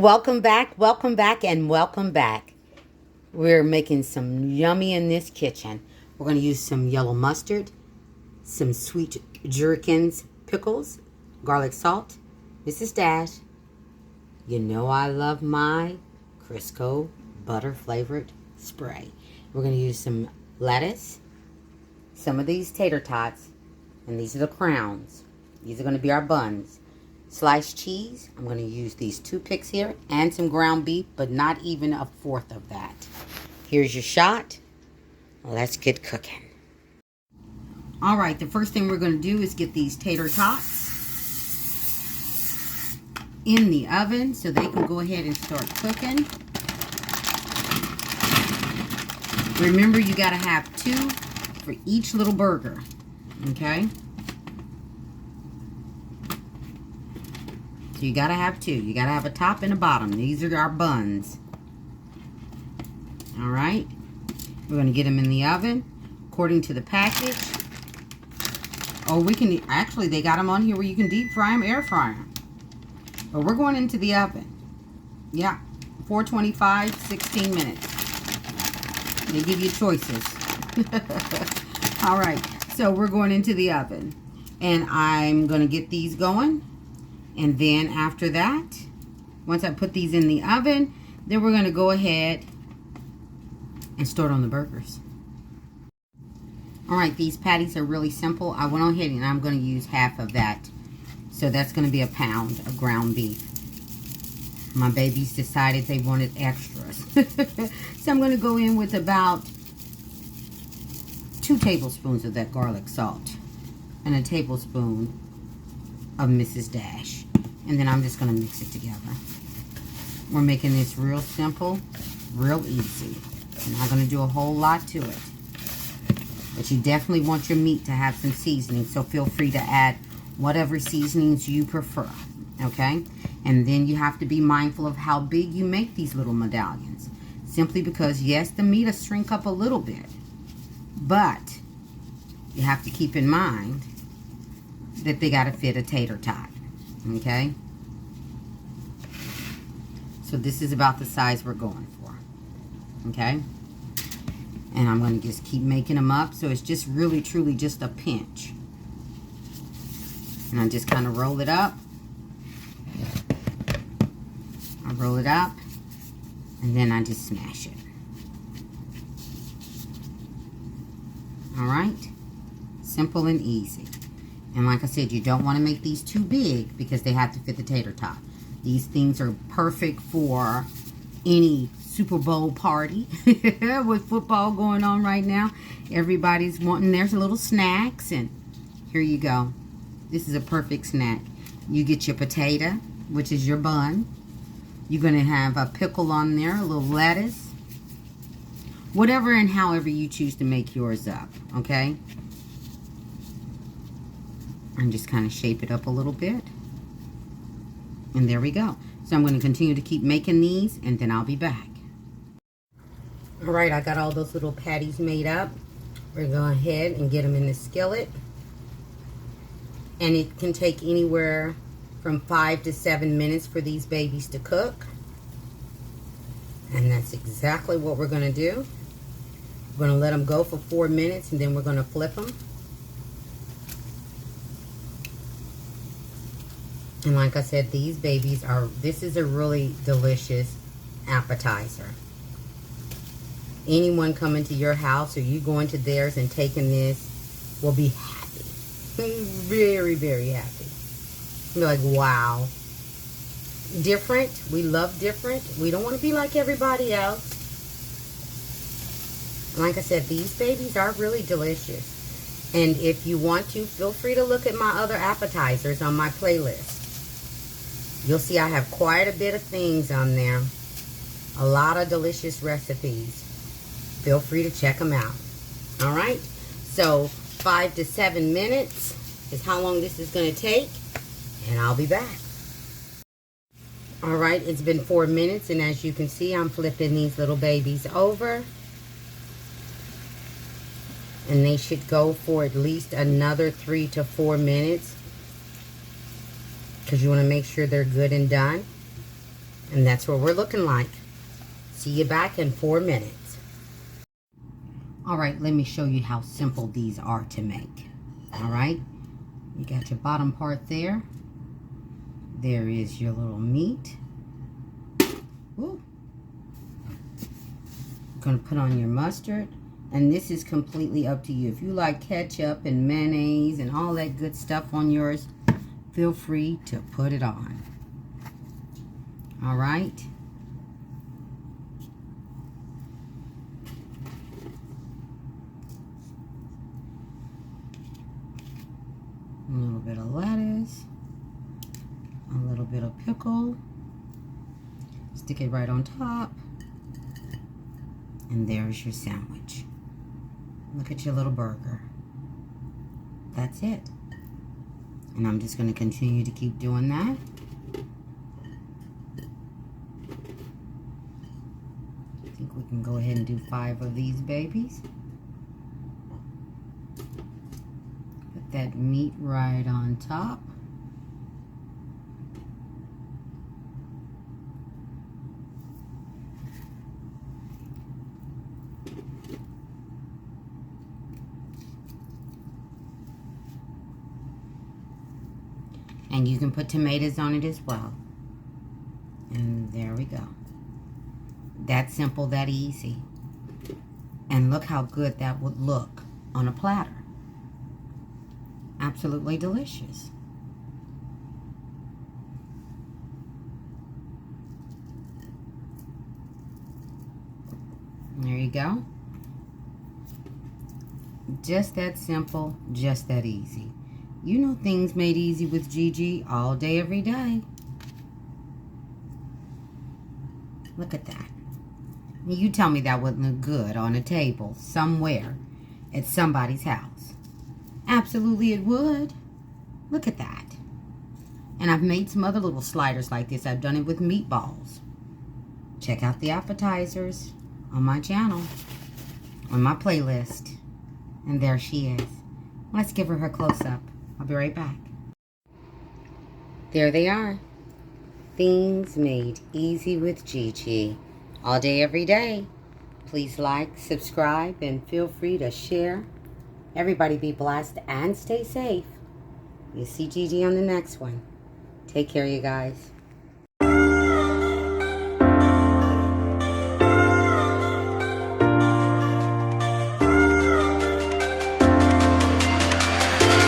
welcome back, and welcome back. We're making some yummy in this kitchen. We're going to use some yellow mustard, some sweet gherkins, pickles, garlic salt. Mrs. Dash, you know I love my Crisco butter flavored spray. We're going to use some lettuce, some of these tater tots, and these are the crowns. These are going to be our buns. Sliced cheese, I'm going to use these 2 picks here, and some ground beef, but not even a fourth of that. Here's your shot. Let's get cooking. All right, the first thing we're going to do is get these tater tots in the oven so they can go ahead and start cooking. Remember, you got to have 2 for each little burger, okay? So you got to have 2. You got to have a top and a bottom. These are our buns. All right. We're going to get them in the oven according to the package. Or we can, actually they got them on here where you can deep fry them, air fry them. But we're going into the oven. Yeah. 425, 16 minutes. They give you choices. All right. So we're going into the oven. And I'm going to get these going. And then after that, once I put these in the oven, then we're going to go ahead and start on the burgers. All right, these patties are really simple. I went ahead and I'm going to use half of that. So that's going to be a pound of ground beef. My babies decided they wanted extras. So I'm going to go in with about 2 tablespoons of that garlic salt and a tablespoon of Mrs. Dash. And then I'm just going to mix it together. We're making this real simple, real easy. I'm not going to do a whole lot to it. But you definitely want your meat to have some seasoning, so feel free to add whatever seasonings you prefer, okay? And then you have to be mindful of how big you make these little medallions. Simply because, yes, the meat will shrink up a little bit. But you have to keep in mind that they got to fit a tater tot, okay? So this is about the size we're going for, okay? And I'm going to just keep making them up. So it's just really, truly just a pinch. And I just kind of roll it up. I roll it up. And then I just smash it. All right? Simple and easy. And like I said, you don't want to make these too big because they have to fit the tater tot. These things are perfect for any Super Bowl party with football going on right now. Everybody's wanting their little snacks, and here you go. This is a perfect snack. You get your potato, which is your bun. You're going to have a pickle on there, a little lettuce. Whatever and however you choose to make yours up, okay? And just kind of shape it up a little bit. And there we go. So I'm going to continue to keep making these, and then I'll be back. All right, I got all those little patties made up. We're going to go ahead and get them in the skillet. And it can take anywhere from 5 to 7 minutes for these babies to cook. And that's exactly what we're going to do. We're going to let them go for 4 minutes, and then we're going to flip them. And like I said, these babies are, this is a really delicious appetizer. Anyone coming to your house or you going to theirs and taking this will be happy. Very, very happy. Be like, wow. Different. We love different. We don't want to be like everybody else. And like I said, these babies are really delicious. And if you want to, feel free to look at my other appetizers on my playlist. You'll see I have quite a bit of things on there. A lot of delicious recipes. Feel free to check them out. All right. So 5 to 7 minutes is how long this is going to take. And I'll be back. All right. It's been 4 minutes. And as you can see, I'm flipping these little babies over. And they should go for at least another 3 to 4 minutes. Because you want to make sure they're good and done. And that's what we're looking like. See you back in 4 minutes. All right, let me show you how simple these are to make. All right, you got your bottom part there. There is your little meat. Ooh. You're gonna put on your mustard. And this is completely up to you. If you like ketchup and mayonnaise and all that good stuff on yours, feel free to put it on. All right. A little bit of lettuce, a little bit of pickle. Stick it right on top. And there's your sandwich. Look at your little burger. That's it. And I'm just going to continue to keep doing that. I think we can go ahead and do 5 of these babies. Put that meat right on top. And you can put tomatoes on it as well. And there we go. That simple, that easy. And look how good that would look on a platter. Absolutely delicious. There you go. Just that simple, just that easy. You know things made easy with Gigi all day, every day. Look at that. You tell me that wouldn't look good on a table somewhere at somebody's house. Absolutely it would. Look at that. And I've made some other little sliders like this. I've done it with meatballs. Check out the appetizers on my channel, on my playlist. And there she is. Let's give her close-up. I'll be right back. There they are. Things made easy with Gigi. All day, every day. Please like, subscribe, and feel free to share. Everybody be blessed and stay safe. You'll see Gigi on the next one. Take care, you guys.